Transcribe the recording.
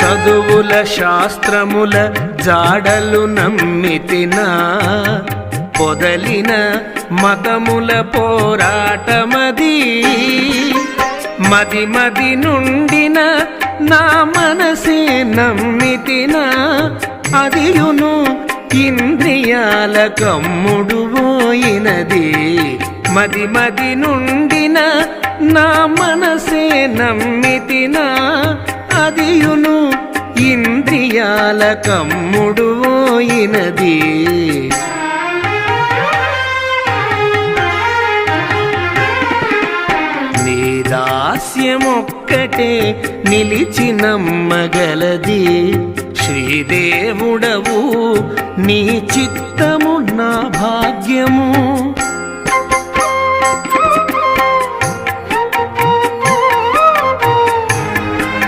చదువుల శాస్త్రముల జాడలు నమ్మితినా పొదలిన మతముల పోరాటమది మది మది నుండిన నా మనసే నమ్మితినా అదియును ఇంద్రియాల కమ్ముడు పోయినది మది మది నుండిన నా మనసే నమ్మితినా అదియును ఇంద్రియాల కమ్ముడు పోయినది నీ దాస్యమొక్కటే నిలిచి నమ్మగలది శ్రీదేవుడవు నీ చిత్తము నా భాగ్యము